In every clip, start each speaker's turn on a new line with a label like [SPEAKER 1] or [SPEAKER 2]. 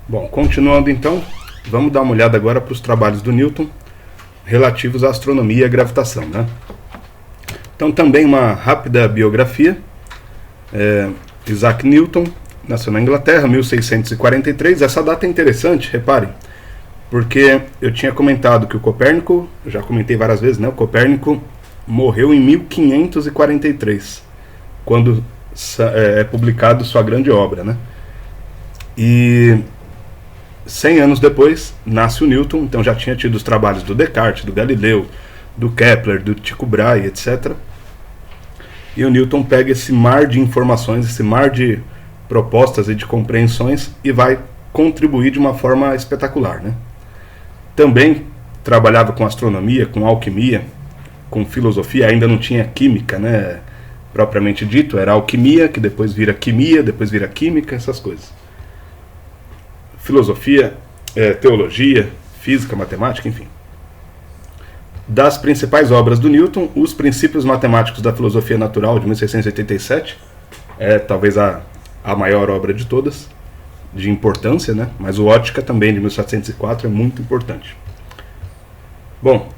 [SPEAKER 1] Bom, continuando então, vamos dar uma olhada agora para os trabalhos do Newton relativos à astronomia e à gravitação, né? Então, também uma rápida biografia. Isaac Newton nasceu na Inglaterra, 1643. Essa data é interessante, reparem, porque eu tinha comentado que o Copérnico, eu já comentei várias vezes, né? O Copérnico morreu em 1543, quando é publicado sua grande obra, né? E 100 anos depois nasce o Newton, então já tinha tido os trabalhos do Descartes, do Galileu, do Kepler, do Tycho Brahe, etc. E o Newton pega esse mar de informações, esse mar de propostas e de compreensões e vai contribuir de uma forma espetacular, né? Também trabalhava com astronomia, com alquimia, com filosofia, ainda não tinha química, né, propriamente dito, era alquimia, que depois vira quimia, depois vira química, essas coisas. Filosofia, teologia, física, matemática, enfim. Das principais obras do Newton, Os Princípios Matemáticos da Filosofia Natural, de 1687, é talvez a maior obra de todas, de importância, né? Mas o Ótica também, de 1704, é muito importante. Bom,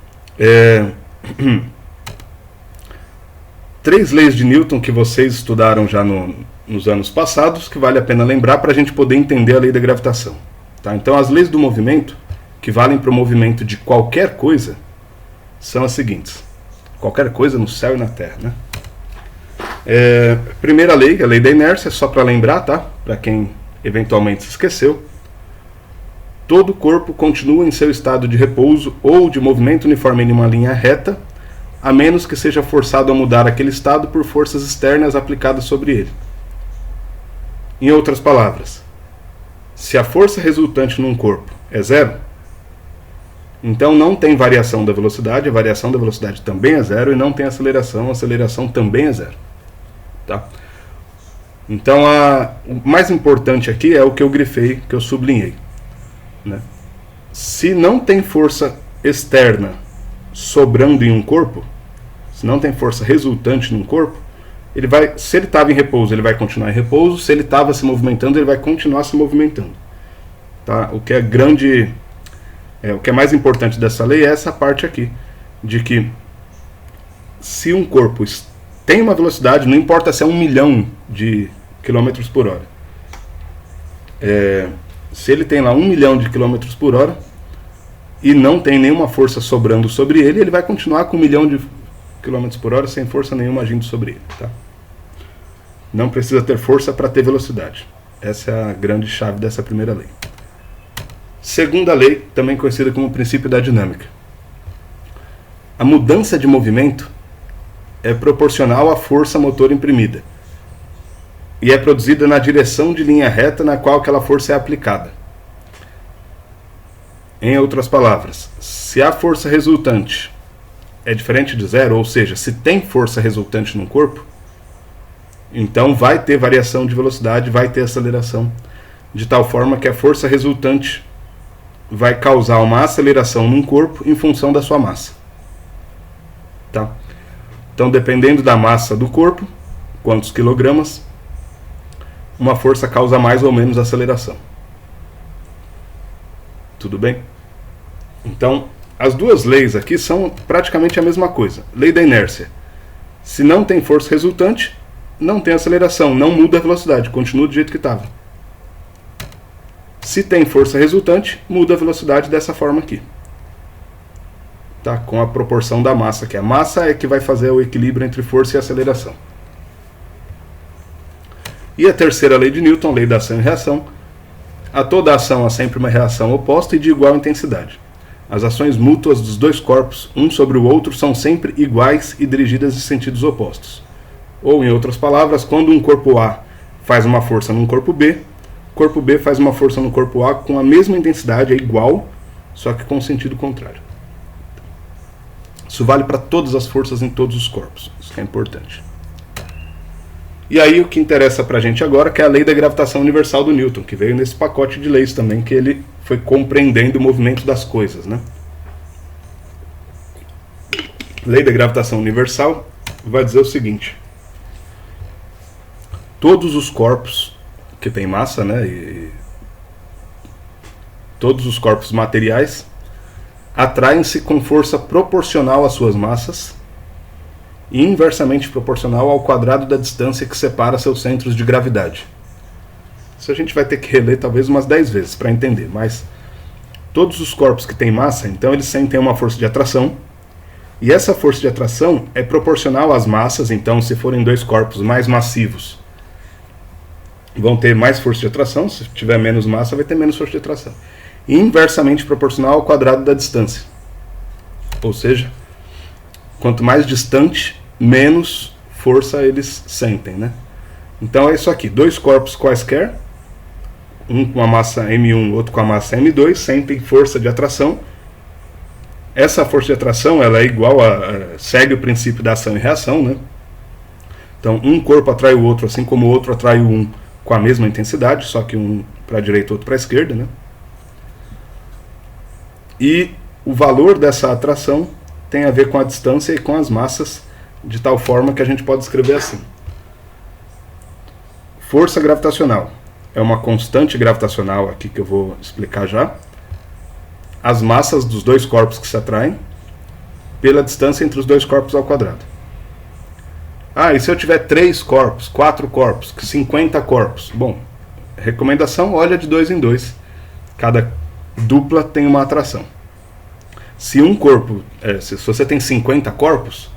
[SPEAKER 1] 3 leis de Newton que vocês estudaram já nos anos passados, que vale a pena lembrar para a gente poder entender a lei da gravitação. Tá? Então, as leis do movimento, que valem para o movimento de qualquer coisa, são as seguintes. Qualquer coisa no céu e na terra, né? Primeira lei, a lei da inércia, só para lembrar, tá? Para quem eventualmente se esqueceu. Todo corpo continua em seu estado de repouso ou de movimento uniforme em uma linha reta, a menos que seja forçado a mudar aquele estado por forças externas aplicadas sobre ele. Em outras palavras, se a força resultante num corpo é zero, então não tem variação da velocidade, a variação da velocidade também é zero, e não tem aceleração, a aceleração também é zero. Tá? Então, o mais importante aqui é o que eu grifei, que eu sublinhei, né? Se não tem força externa sobrando em um corpo, se não tem força resultante num corpo, se ele estava em repouso, ele vai continuar em repouso. Se ele estava se movimentando, ele vai continuar se movimentando. Tá? O que é mais importante dessa lei é essa parte aqui, de que se um corpo tem uma velocidade, não importa se é 1 milhão de quilômetros por hora, se ele tem lá 1 milhão de quilômetros por hora e não tem nenhuma força sobrando sobre ele, ele vai continuar com 1 milhão de quilômetros por hora sem força nenhuma agindo sobre ele. Tá? Não precisa ter força para ter velocidade. Essa é a grande chave dessa primeira lei. Segunda lei, também conhecida como princípio da dinâmica. A mudança de movimento é proporcional à força motor imprimida e é produzida na direção de linha reta na qual aquela força é aplicada. Em outras palavras, se a força resultante é diferente de zero, ou seja, se tem força resultante num corpo, então vai ter variação de velocidade, vai ter aceleração, de tal forma que a força resultante vai causar uma aceleração num corpo em função da sua massa. Tá? Então, dependendo da massa do corpo, quantos quilogramas, uma força causa mais ou menos aceleração. Tudo bem? Então, as duas leis aqui são praticamente a mesma coisa. Lei da inércia. Se não tem força resultante, não tem aceleração, não muda a velocidade, continua do jeito que estava. Se tem força resultante, muda a velocidade dessa forma aqui. Tá? Com a proporção da massa, que a massa é que vai fazer o equilíbrio entre força e aceleração. E a terceira lei de Newton, lei da ação e reação. A toda ação há sempre uma reação oposta e de igual intensidade. As ações mútuas dos dois corpos, um sobre o outro, são sempre iguais e dirigidas em sentidos opostos. Ou, em outras palavras, quando um corpo A faz uma força num corpo B faz uma força no corpo A com a mesma intensidade, é igual, só que com sentido contrário. Isso vale para todas as forças em todos os corpos. Isso que é importante. E aí o que interessa para a gente agora que é a lei da gravitação universal do Newton, que veio nesse pacote de leis também, que ele foi compreendendo o movimento das coisas, né? Lei da gravitação universal vai dizer o seguinte: todos os corpos que têm massa, né, todos os corpos materiais, atraem-se com força proporcional às suas massas e inversamente proporcional ao quadrado da distância que separa seus centros de gravidade. Isso a gente vai ter que reler talvez umas 10 vezes para entender, mas todos os corpos que têm massa, então eles sentem uma força de atração, e essa força de atração é proporcional às massas. Então, se forem dois corpos mais massivos, vão ter mais força de atração, se tiver menos massa vai ter menos força de atração. E inversamente proporcional ao quadrado da distância. Ou seja, quanto mais distante, menos força eles sentem, né? Então é isso aqui, dois corpos quaisquer, um com a massa M1, outro com a massa M2, sentem força de atração. Essa força de atração ela é igual segue o princípio da ação e reação, né? Então um corpo atrai o outro, assim como o outro atrai o um com a mesma intensidade, só que um para a direita e outro para a esquerda, né? E o valor dessa atração tem a ver com a distância e com as massas, de tal forma que a gente pode escrever assim: força gravitacional é uma constante gravitacional aqui que eu vou explicar já. As massas dos dois corpos que se atraem pela distância entre os dois corpos ao quadrado. Ah, e se eu tiver 3 corpos, 4 corpos, 50 corpos? Bom, recomendação, olha de 2 em 2. Cada dupla tem uma atração. Se um corpo, se você tem 50 corpos,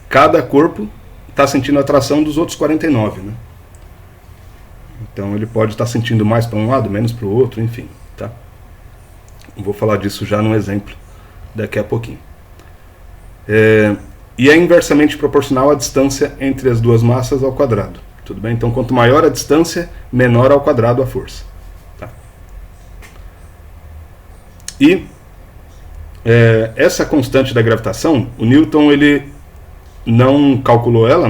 [SPEAKER 1] cada corpo está sentindo a atração dos outros 49, né? Então ele pode estar sentindo mais para um lado, menos para o outro, enfim, tá? Vou falar disso já no exemplo daqui a pouquinho. E é inversamente proporcional à distância entre as duas massas ao quadrado. Tudo bem? Então, quanto maior a distância, menor ao quadrado a força. Tá? E essa constante da gravitação, o Newton ele não calculou ela,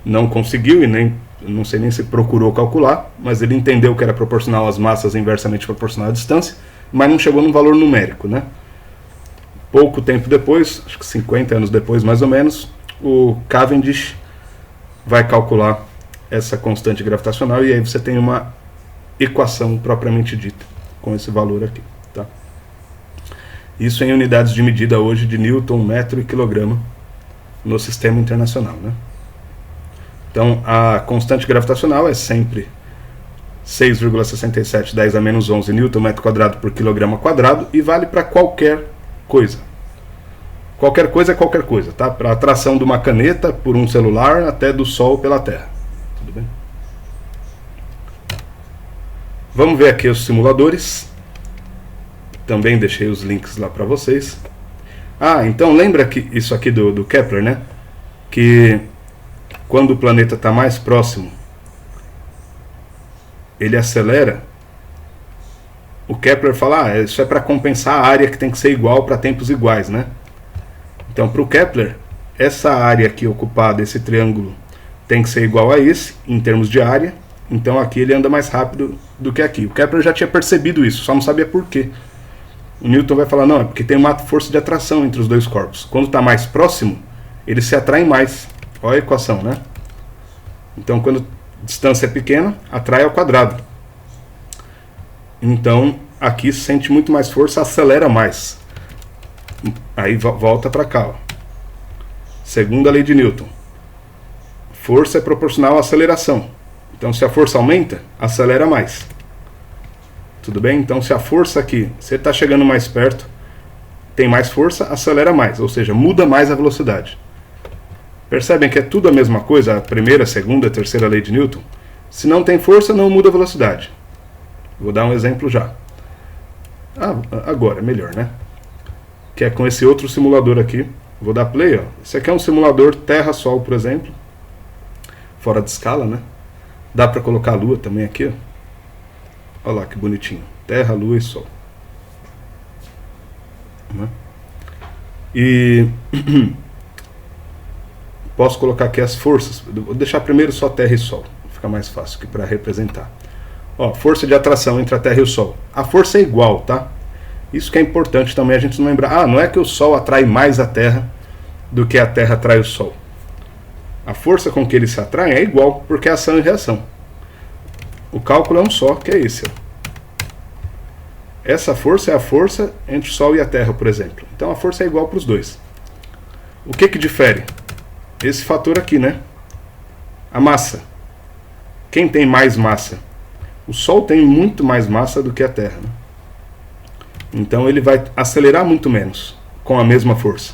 [SPEAKER 1] não conseguiu, e nem não sei nem se procurou calcular, mas ele entendeu que era proporcional às massas inversamente proporcional à distância, mas não chegou num valor numérico, né? Pouco tempo depois, acho que 50 anos depois mais ou menos, o Cavendish vai calcular essa constante gravitacional e aí você tem uma equação propriamente dita com esse valor aqui, tá? Isso em unidades de medida hoje de Newton, metro e quilograma no sistema internacional, né? Então a constante gravitacional é sempre 6,67 10 a menos 11 Newton metro quadrado por quilograma quadrado e vale para qualquer coisa. Qualquer coisa é qualquer coisa, tá? Para a atração de uma caneta por um celular até do Sol pela Terra. Tudo bem? Vamos ver aqui os simuladores. Também deixei os links lá para vocês. Ah, então lembra que isso aqui do Kepler, né? Que quando o planeta está mais próximo, ele acelera. O Kepler fala, isso é para compensar a área que tem que ser igual para tempos iguais, né? Então, para o Kepler, essa área aqui ocupada, esse triângulo, tem que ser igual a esse, em termos de área. Então, aqui ele anda mais rápido do que aqui. O Kepler já tinha percebido isso, só não sabia por quê. O Newton vai falar, não, é porque tem uma força de atração entre os dois corpos. Quando está mais próximo, eles se atraem mais. Olha a equação, né? Então, quando a distância é pequena, atrai ao quadrado. Então, aqui se sente muito mais força, acelera mais. Aí volta para cá. Ó. Segunda lei de Newton. Força é proporcional à aceleração. Então, se a força aumenta, acelera mais. Tudo bem? Então, se a força aqui, você está chegando mais perto, tem mais força, acelera mais. Ou seja, muda mais a velocidade. Percebem que é tudo a mesma coisa, a primeira, a segunda, a terceira lei de Newton? Se não tem força, não muda a velocidade. Vou dar um exemplo já. Agora, melhor, né? Que é com esse outro simulador aqui. Vou dar play, ó. Esse aqui é um simulador Terra-Sol, por exemplo. Fora de escala, né? Dá para colocar a Lua também aqui, ó. Olha lá que bonitinho. Terra, Lua e Sol. Né? E posso colocar aqui as forças. Vou deixar primeiro só Terra e Sol. Fica mais fácil aqui para representar. Ó, força de atração entre a Terra e o Sol. A força é igual, tá? Isso que é importante também a gente não lembrar. Não é que o Sol atrai mais a Terra do que a Terra atrai o Sol. A força com que eles se atraem é igual, porque é ação e reação. O cálculo é um só, que é esse. Ó. essa força é a força entre o Sol e a Terra, por exemplo. Então a força é igual para os dois. O que difere? Esse fator aqui, né? A massa. Quem tem mais massa? O Sol tem muito mais massa do que a Terra, né? Então ele vai acelerar muito menos com a mesma força.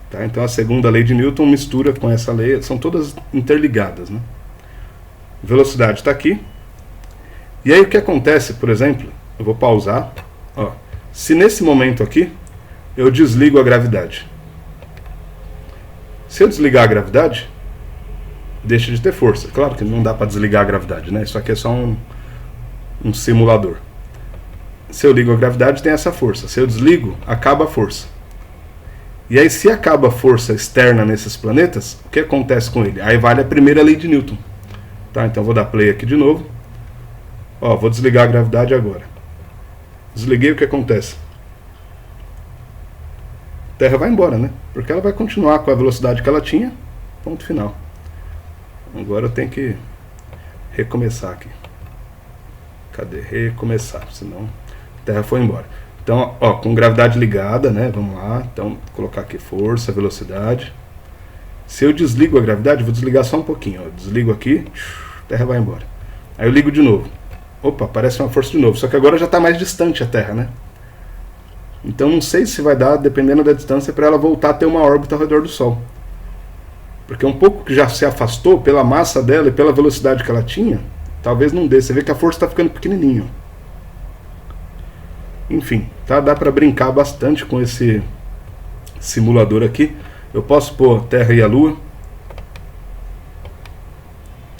[SPEAKER 1] Tá? Então a segunda lei de Newton mistura com essa lei, são todas interligadas, né? Velocidade está aqui. E aí o que acontece, por exemplo, eu vou pausar. Ó, se nesse momento aqui eu desligo a gravidade. Se eu desligar a gravidade, deixa de ter força. Claro que não dá para desligar a gravidade, né? Isso aqui é só um simulador. Se eu ligo a gravidade, tem essa força. Se eu desligo, acaba a força. E aí, se acaba a força externa nesses planetas, o que acontece com ele? Aí vale a primeira lei de Newton. Tá? Então vou dar play aqui de novo. Ó, vou desligar a gravidade agora. Desliguei, o que acontece? A Terra vai embora, né? Porque ela vai continuar com a velocidade que ela tinha. Ponto final. Agora eu tenho que recomeçar aqui. Cadê? Recomeçar, senão a Terra foi embora. Então, ó, com gravidade ligada, né? Vamos lá. Então, vou colocar aqui força, velocidade. Se eu desligo a gravidade, vou desligar só um pouquinho. Ó. Desligo aqui, a Terra vai embora. Aí eu ligo de novo. Opa, aparece uma força de novo. Só que agora já está mais distante a Terra, né? Então não sei se vai dar, dependendo da distância, para ela voltar a ter uma órbita ao redor do Sol. Porque um pouco que já se afastou pela massa dela e pela velocidade que ela tinha, talvez não dê. Você vê que a força está ficando pequenininho. Enfim, tá? Dá para brincar bastante com esse simulador aqui. Eu posso pôr a Terra e a Lua.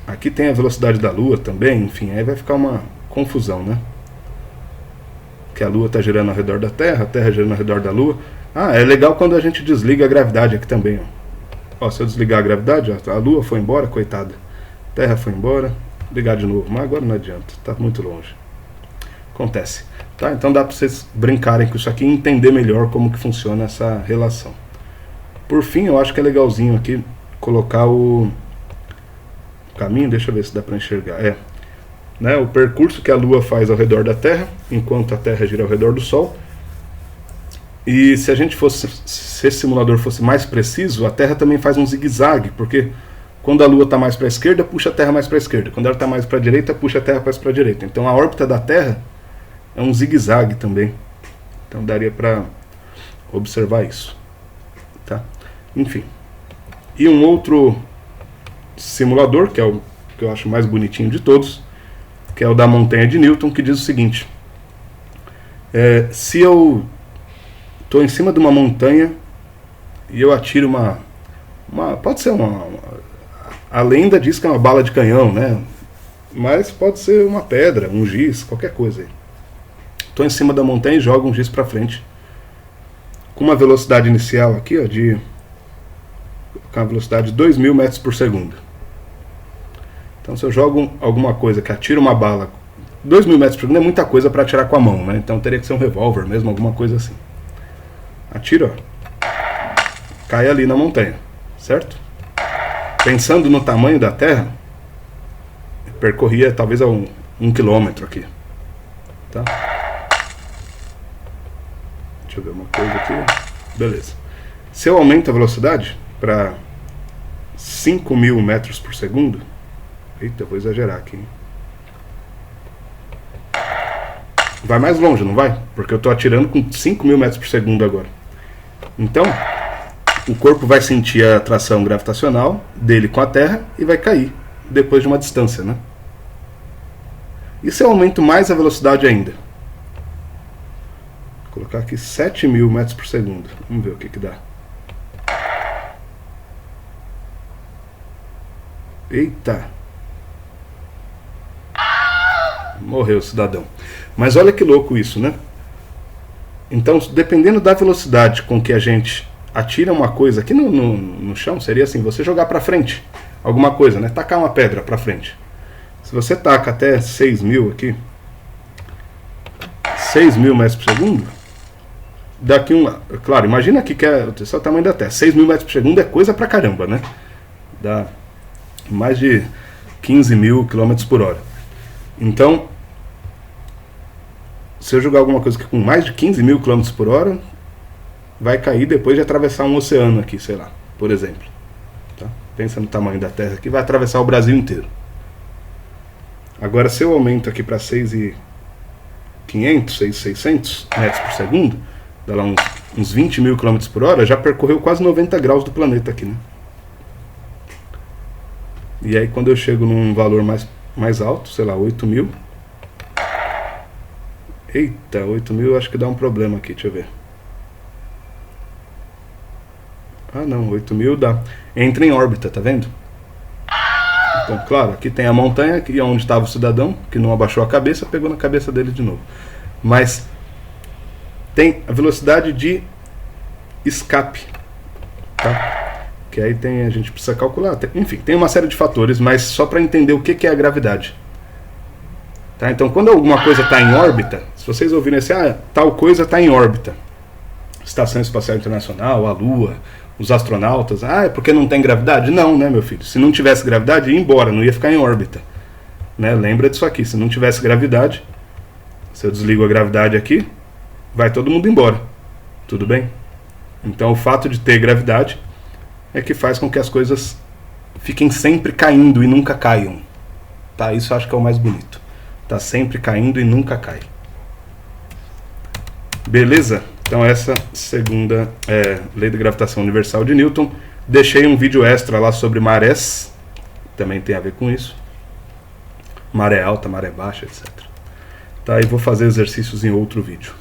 [SPEAKER 1] Aqui tem a velocidade da Lua também. Enfim, aí vai ficar uma confusão, né? Que a Lua está girando ao redor da Terra, a Terra girando ao redor da Lua. Ah, é legal quando a gente desliga a gravidade aqui também, ó. Ó, se eu desligar a gravidade, ó, a Lua foi embora, coitada. A Terra foi embora. Ligar de novo, mas agora não adianta, está muito longe. Acontece. Tá? Então dá para vocês brincarem com isso aqui e entender melhor como que funciona essa relação. Por fim, eu acho que é legalzinho aqui colocar o caminho, deixa eu ver se dá para enxergar. Né, o percurso que a Lua faz ao redor da Terra, enquanto a Terra gira ao redor do Sol. E se a gente fosse, se esse simulador fosse mais preciso, a Terra também faz um zigue-zague, porque quando a Lua está mais para a esquerda, puxa a Terra mais para a esquerda. Quando ela está mais para a direita, puxa a Terra mais para a direita. Então a órbita da Terra é um zigue-zague também. Então daria para observar isso. Tá? Enfim. E um outro simulador, que é o que eu acho mais bonitinho de todos, que é o da montanha de Newton, que diz o seguinte: se eu estou em cima de uma montanha e eu atiro pode ser a lenda diz que é uma bala de canhão, né? Mas pode ser uma pedra, um giz, qualquer coisa aí. Estou em cima da montanha e jogo um giz para frente com uma velocidade inicial aqui, ó, com a velocidade de 2.000 metros por segundo. Então se eu jogo alguma coisa que atira uma bala 2.000 metros por segundo, é muita coisa para atirar com a mão, né? Então teria que ser um revólver mesmo, alguma coisa assim. Atira, ó, cai ali na montanha, certo? Pensando no tamanho da Terra, percorria talvez a 1 quilômetro aqui, tá? Deixa eu ver uma coisa aqui. Beleza. Se eu aumento a velocidade para 5.000 metros por segundo, eita, vou exagerar aqui, hein? Vai mais longe, não vai? Porque eu estou atirando com 5.000 metros por segundo agora. Então, o corpo vai sentir a atração gravitacional dele com a Terra e vai cair depois de uma distância, né? E se eu aumento mais a velocidade ainda? Vou colocar aqui 7.000 metros por segundo. Vamos ver o que dá. Eita! Morreu o cidadão. Mas olha que louco isso, né? Então, dependendo da velocidade com que a gente atira uma coisa aqui no chão, seria assim, você jogar para frente alguma coisa, né? Tacar uma pedra para frente. Se você taca até 6.000 aqui, 6.000 metros por segundo, daqui claro, imagina aqui que esse é o tamanho da Terra. 6.000 metros por segundo é coisa pra caramba, né? Dá mais de 15.000 km por hora. Então, se eu jogar alguma coisa que com mais de 15 mil km por hora, vai cair depois de atravessar um oceano aqui, sei lá, por exemplo. Tá? Pensa no tamanho da Terra aqui, vai atravessar o Brasil inteiro. Agora, se eu aumento aqui para 6.500, 6.600 metros por segundo, dá lá uns 20 mil km por hora, já percorreu quase 90 graus do planeta aqui, né? E aí quando eu chego num valor mais alto, sei lá, 8.000. Eita, 8.000 acho que dá um problema aqui, deixa eu ver. Ah não, 8.000 dá. Entra em órbita, tá vendo? Então, claro, aqui tem a montanha, que é onde estava o cidadão, que não abaixou a cabeça, pegou na cabeça dele de novo. Mas tem a velocidade de escape, tá? Que aí a gente precisa calcular. Enfim, tem uma série de fatores, mas só para entender o que é a gravidade. Tá? Então, quando alguma coisa está em órbita, se vocês ouvirem assim, tal coisa está em órbita, Estação Espacial Internacional, a Lua, os astronautas, é porque não tem gravidade? Não, né, meu filho? Se não tivesse gravidade, ia embora, não ia ficar em órbita. Né? Lembra disso aqui, se não tivesse gravidade, se eu desligo a gravidade aqui, vai todo mundo embora. Tudo bem? Então o fato de ter gravidade é que faz com que as coisas fiquem sempre caindo e nunca caiam. Tá? Isso eu acho que é o mais bonito. Tá sempre caindo e nunca cai. Beleza? Então essa segunda lei da gravitação universal de Newton. Deixei um vídeo extra lá sobre marés, também tem a ver com isso. Maré alta, maré baixa, etc. Tá, e vou fazer exercícios em outro vídeo.